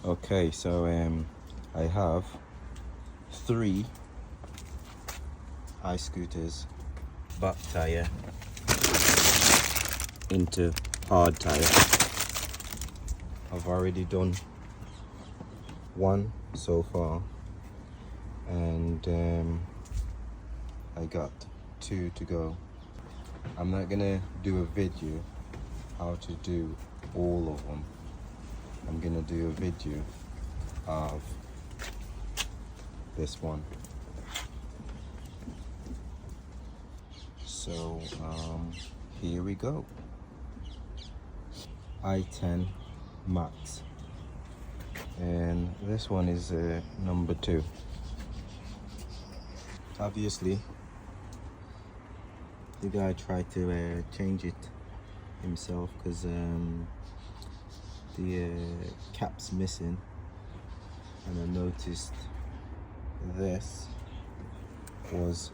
Okay, so I have 3 iscooters back tire into hard tire. I've already done 1 so far, and I got 2 to go. I'm not gonna do a video how to do all of them. I'm gonna do a video of this one. So here we go. I-10 Max, and this one is number 2. Obviously the guy tried to change it himself because the cap's missing, and I noticed this was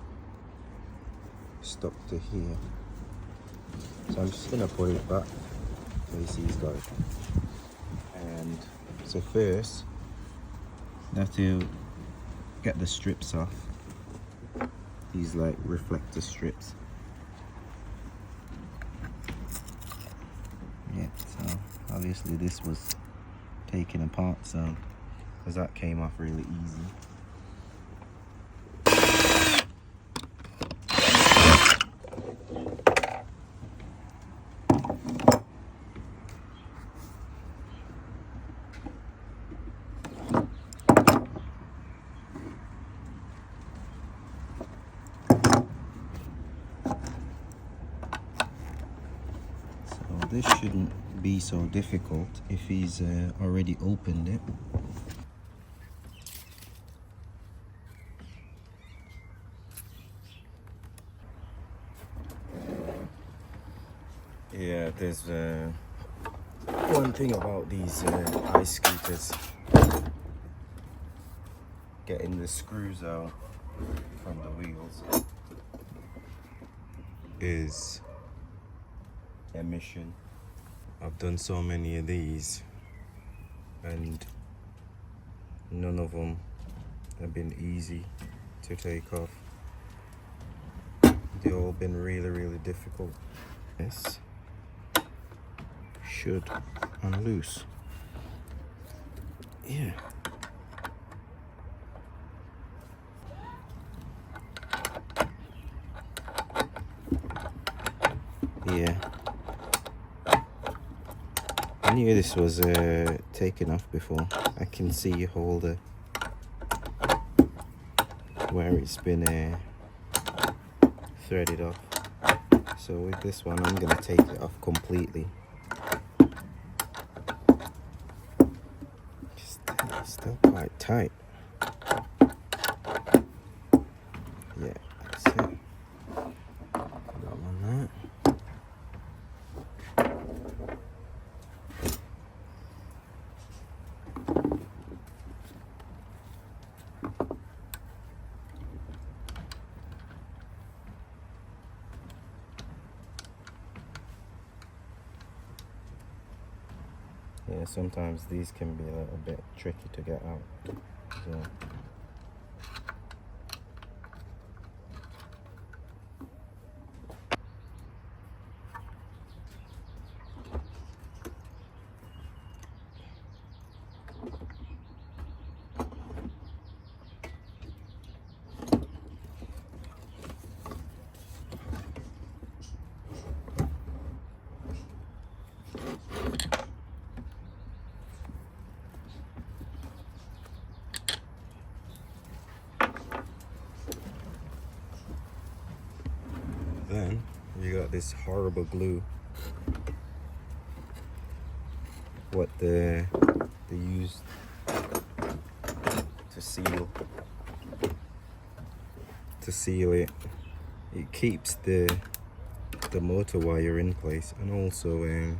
stuck to here, so I'm just gonna put it back so you see he's got it. And so first I have to get the strips off, these like reflector strips. Yeah, so obviously this was taken apart, so because that came off really easy. This shouldn't be so difficult if he's already opened it. Yeah, there's one thing about these iscooters, getting the screws out from the wheels is a mission. I've done so many of these and none of them have been easy to take off. They've all been really difficult. This should unloose. Yeah. Yeah. I knew this was taken off before. I can see all the where it's been threaded off. So with this one, I'm gonna take it off completely. It's still quite tight. Yeah, that's it. Got one there. Yeah, sometimes these can be a little bit tricky to get out. So. Then you got this horrible glue, what they used to seal it. It keeps the motor wire in place, and also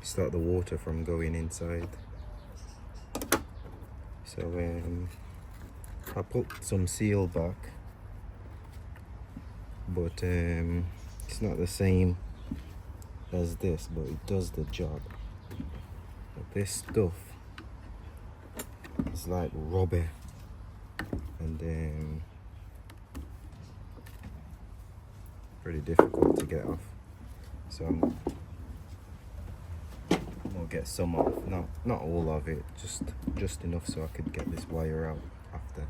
stop the water from going inside. So I put some seal back, but it's not the same as this, but it does the job. But this stuff it's like rubber, and then pretty difficult to get off. So I'm gonna get some off, not all of it, just enough so I could get this wire out after.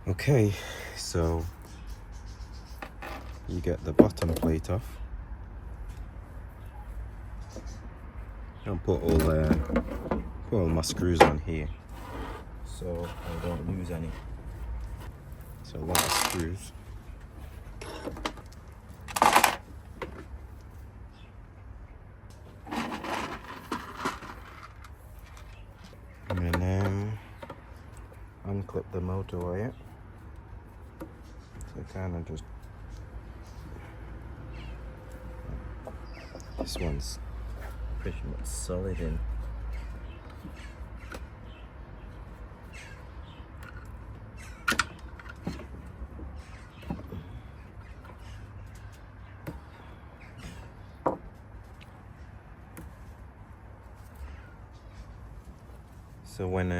Okay, so you get the bottom plate off. I'll put all my screws on here so I don't lose any. So a lot of screws. And then unclip the motor wire. So kind of just, this one's pretty much solid in. So when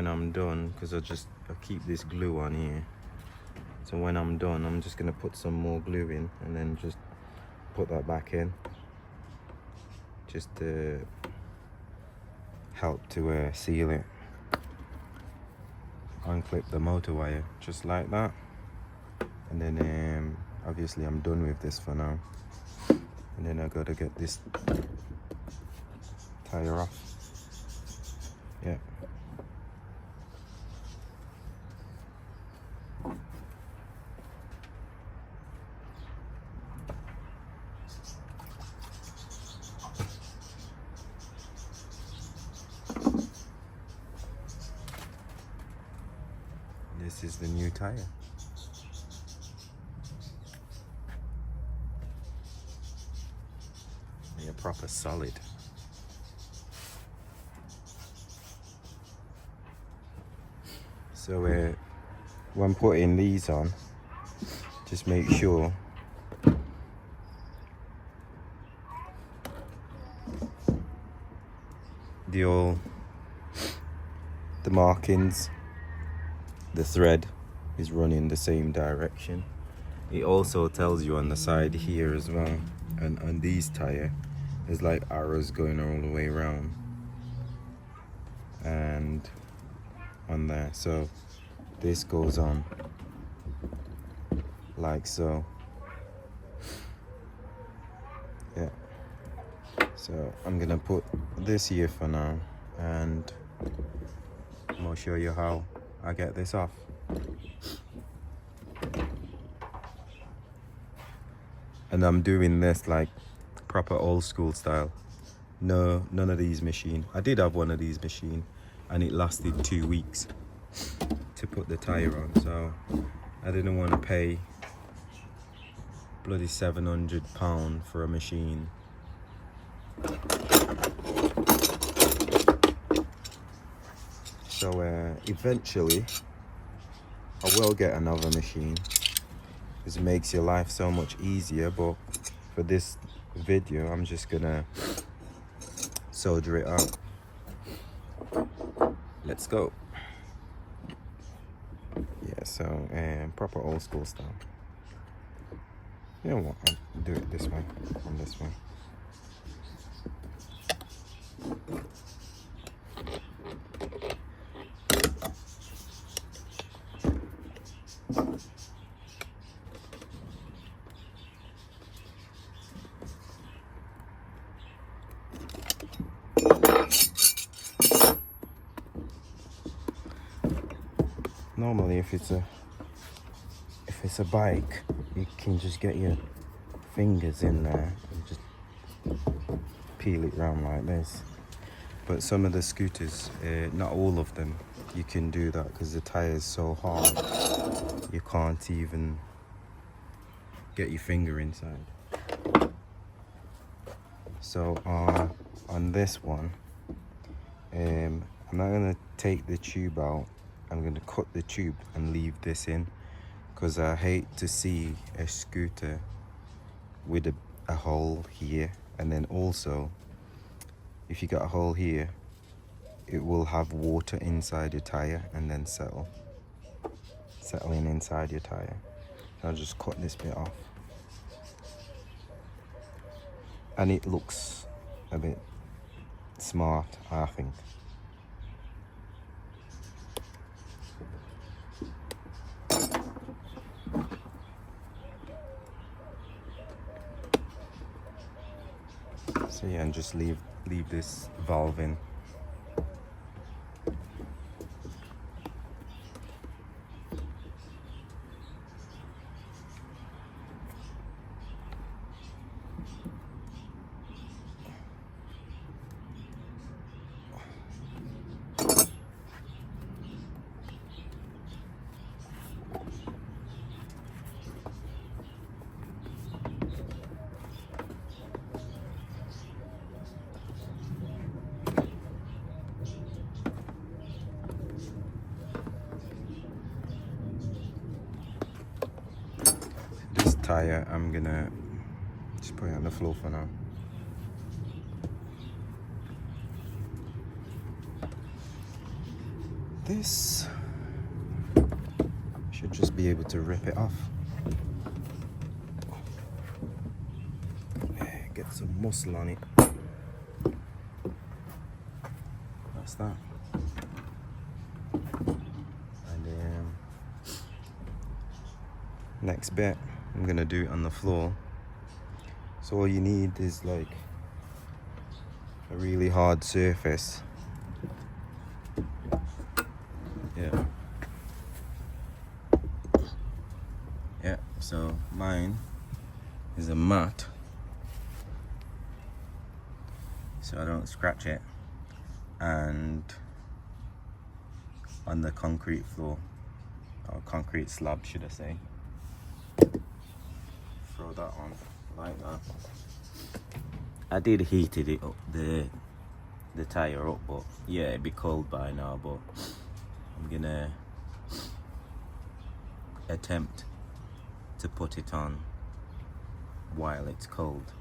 I'm done, because I keep this glue on here. So when I'm done, I'm just gonna put some more glue in and then just put that back in, just to help to seal it. Unclip the motor wire just like that, and then obviously I'm done with this for now. And then I gotta get this tire off. Yeah. This is the new tire. They're proper solid. So when putting these on, just make sure the markings, the thread is running the same direction. It also tells you on the side here as well, and on these tire there's like arrows going all the way around, and on there. So this goes on like so. Yeah. So I'm gonna put this here for now, and I'm gonna show you how I get this off. And I'm doing this like proper old school style. No, none of these machine. I did have one of these machine, and it lasted 2 weeks to put the tire on. So I didn't want to pay bloody £700 for a machine So eventually I will get another machine, because it makes your life so much easier, but for this video I'm just gonna solder it up. Let's go. Yeah, so proper old school style. You know what, I'll do it this way, on this way. Normally if it's a bike, you can just get your fingers in there and just peel it round like this. But some of the scooters, not all of them, you can do that because the tyre is so hard you can't even get your finger inside. So on this one, I'm not going to take the tube out. I'm going to cut the tube and leave this in, because I hate to see a scooter with a hole here, and then also if you got a hole here, it will have water inside your tyre and then settling inside your tyre. I'll just cut this bit off, and it looks a bit smart, I think. So yeah, and just leave this valve in. Tyre, I'm gonna just put it on the floor for now. This should just be able to rip it off. Get some muscle on it. That's that. And then next bit I'm gonna do it on the floor. So all you need is like a really hard surface. Yeah, so mine is a mat, so I don't scratch it, and on the concrete floor, or concrete slab should I say, throw that on like that. I did heated it up, the tyre up, but yeah, it'd be cold by now, but I'm gonna attempt to put it on while it's cold.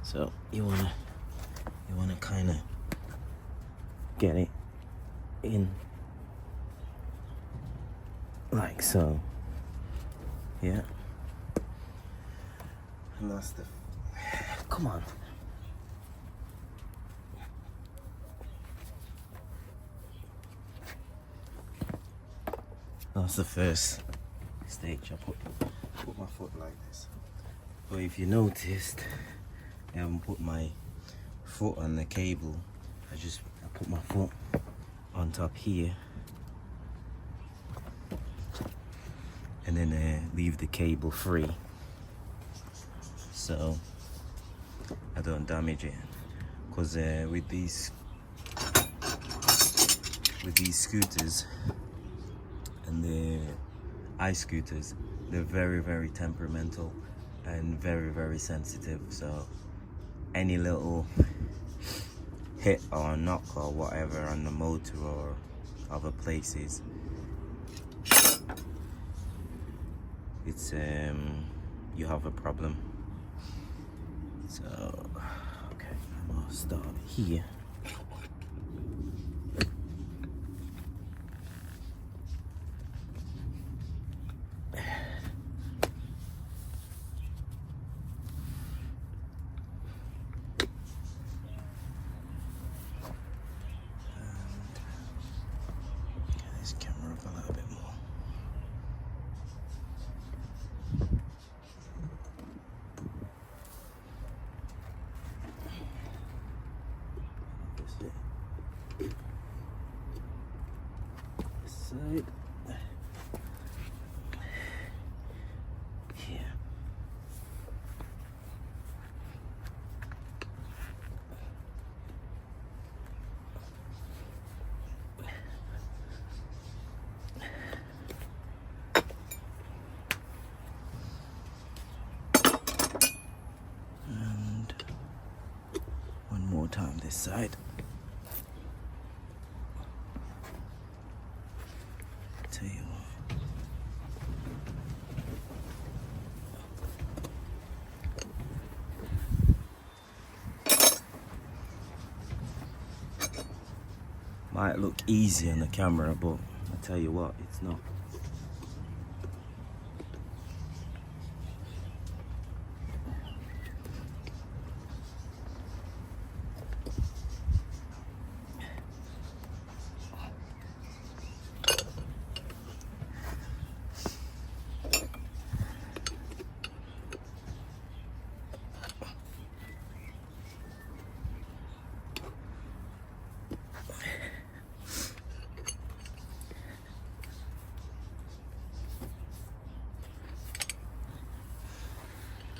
So you wanna kind of get it in like so, yeah. And that's the, come on. That's the first stage. I put my foot like this. But if you noticed, I haven't put my foot on the cable. I put my foot on top here, and then leave the cable free, so I don't damage it. Because with these scooters and the iscooters. They're very, very temperamental and very, very sensitive. So any little hit or knock or whatever on the motor or other places, it's you have a problem. So okay, I'm gonna start here. This camera up a little bit more. This side. Here. And one more time this side. Tell you what. Might look easy on the camera, but I tell you what, it's not.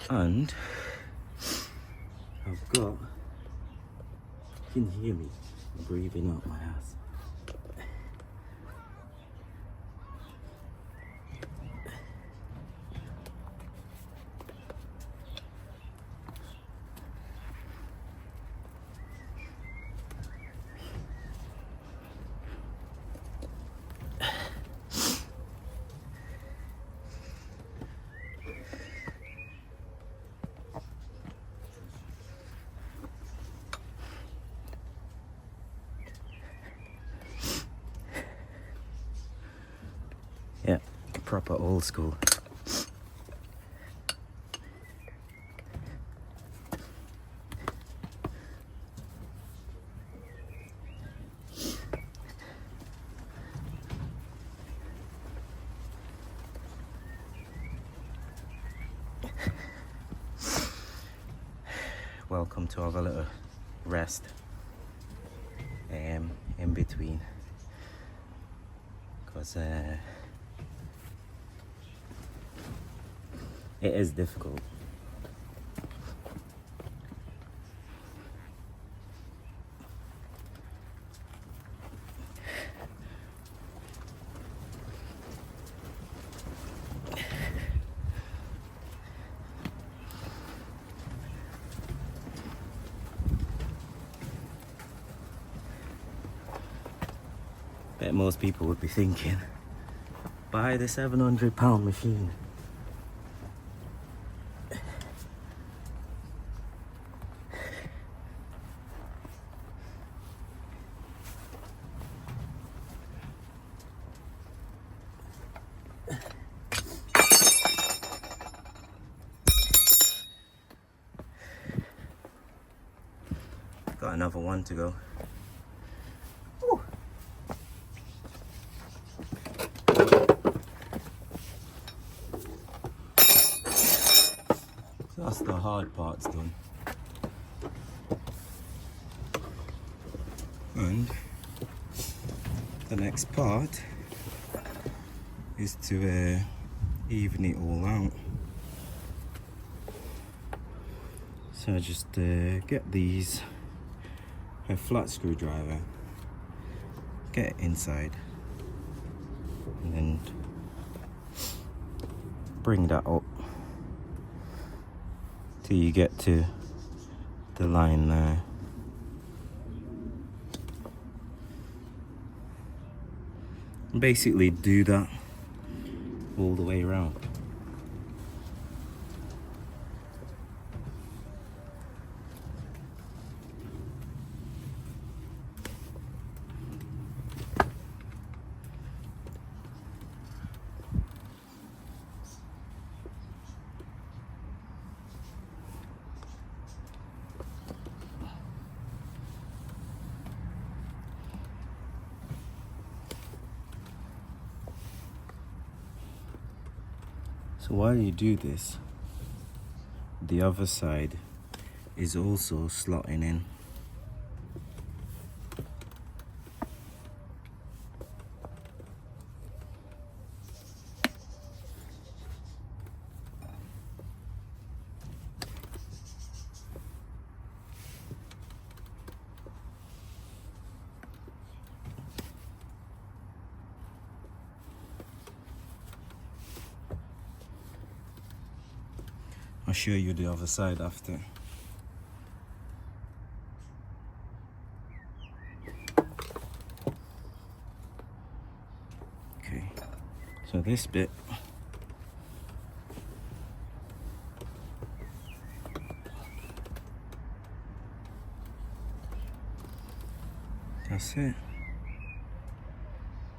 And I've got, you can hear me breathing out my ass. Yeah, proper old school. Welcome to have a little rest in between, because it is difficult. Bet most people would be thinking, buy the £700 machine. Got another one to go. Woo. So that's the hard part's done. And the next part is to even it all out. So I just get these, a flat screwdriver, get it inside, and then bring that up till you get to the line there. Basically do that all the way around. So while you do this, the other side is also slotting in. I'll show you the other side after. Okay, so this bit that's it.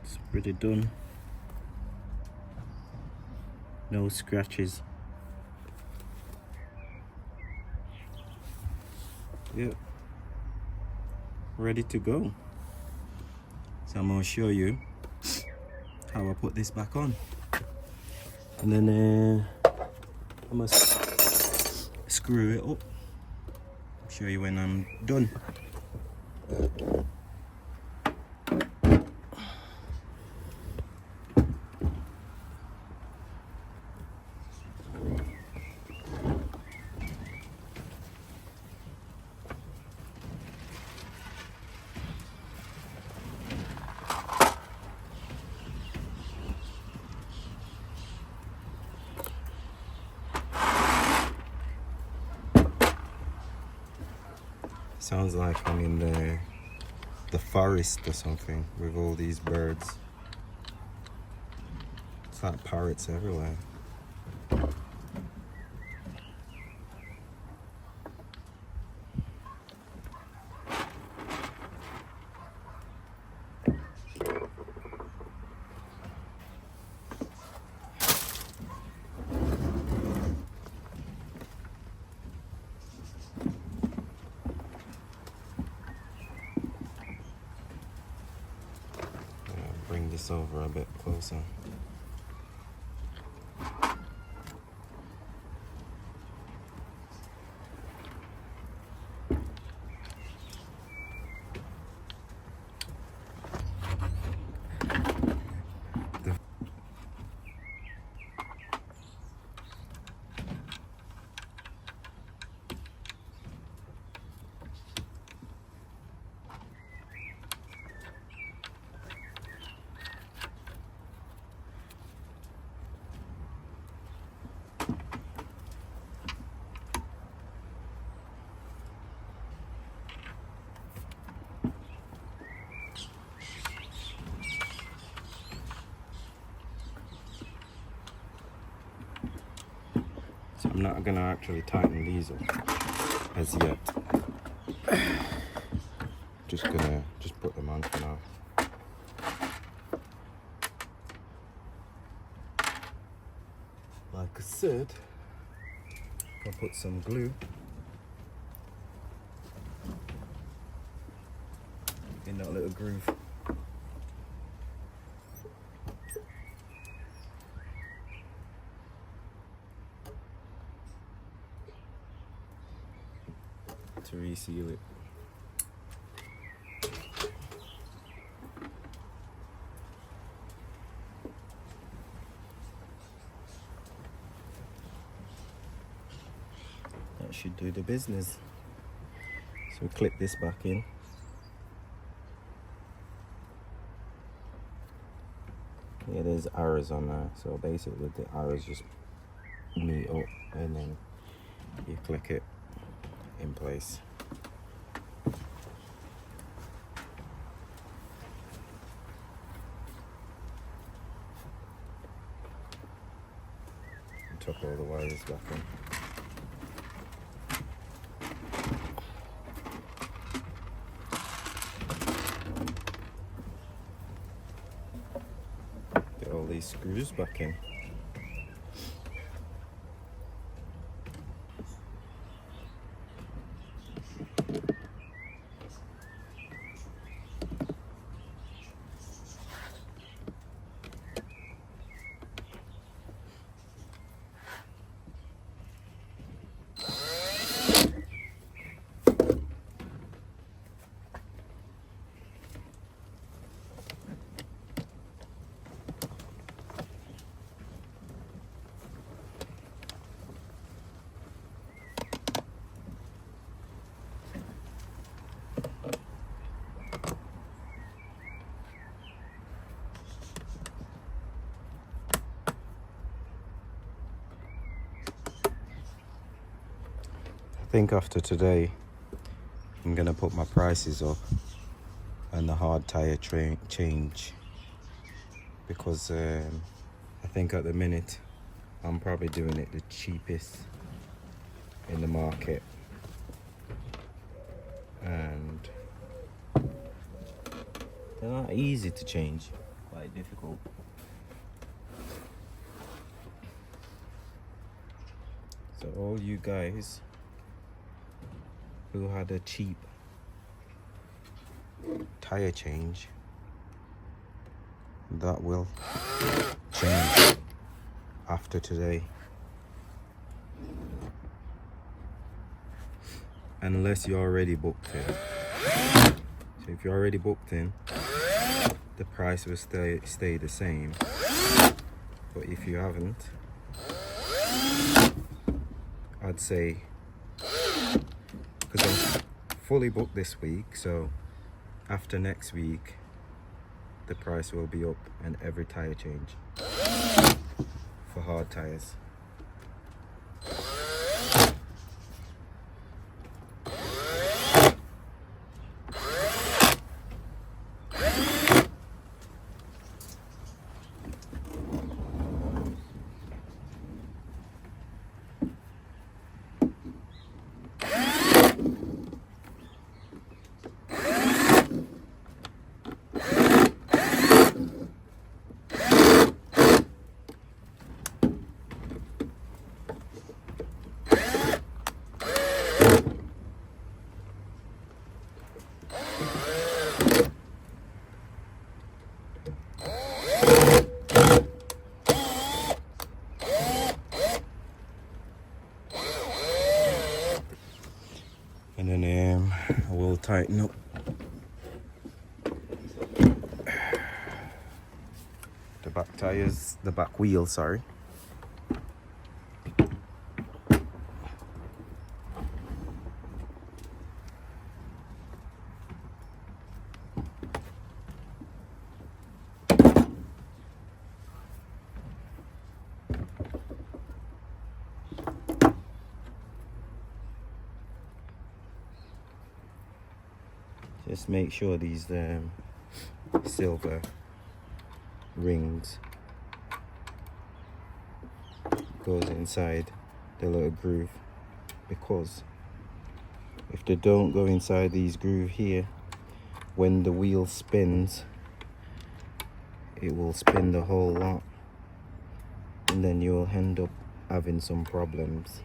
It's pretty done. No scratches. Yep, ready to go. So I'm gonna show you how I put this back on, and then I must screw it up. I'll show you when I'm done. Sounds like I'm in the forest or something with all these birds. It's like parrots everywhere. Bring this over a bit closer. I'm not gonna actually tighten these up as yet. Just put them on for now. Like I said, I'll put some glue in that little groove. To reseal it. That should do the business. So clip this back in. Yeah, there's arrows on there, so basically the arrows just meet up, and then you click it in place. And tuck all the wires back in. Get all these screws back in. I think after today I'm gonna put my prices up and the hard tyre change, because I think at the minute I'm probably doing it the cheapest in the market, and they're not easy to change, quite difficult. So all you guys who had a cheap tyre change, that will change after today, unless you're already booked in. So if you're already booked in, the price will stay the same. But if you haven't, I'd say, because I'm fully booked this week, so after next week the price will be up and every tyre change for hard tyres. And then I will tighten up the back tires, the back wheel, sorry. Just make sure these silver rings goes inside the little groove, because if they don't go inside these groove here, when the wheel spins, it will spin the whole lot, and then you'll end up having some problems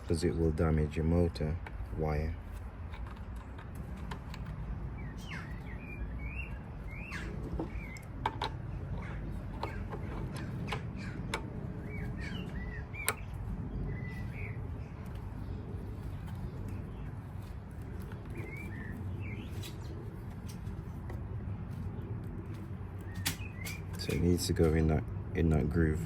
because it will damage your motor wire. So it needs to go in that groove.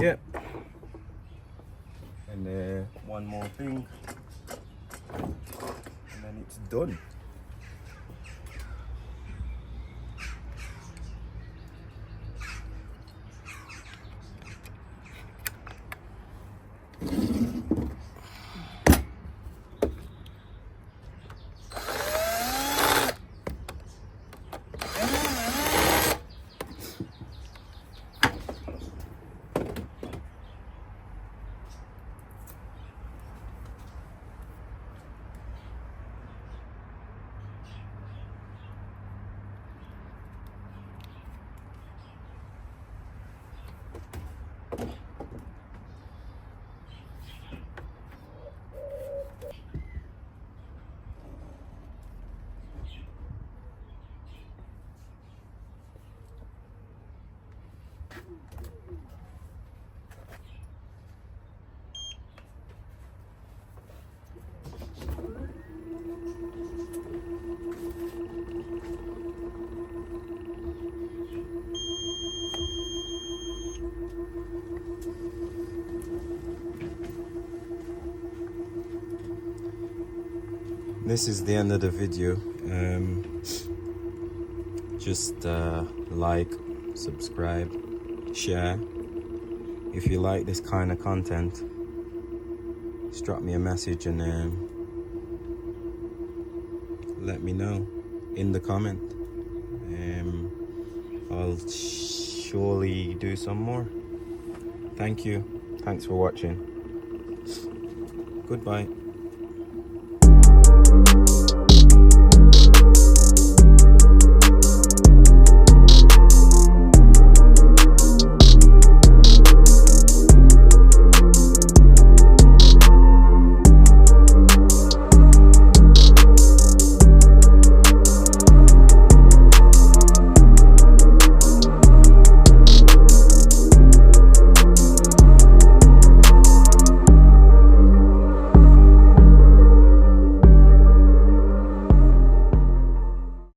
Yep. And one more thing, and then it's done. This is the end of the video. Just like, subscribe, share. If you like this kind of content, just drop me a message and let me know in the comment. I'll surely do some more. Thank you. Thanks for watching. Goodbye.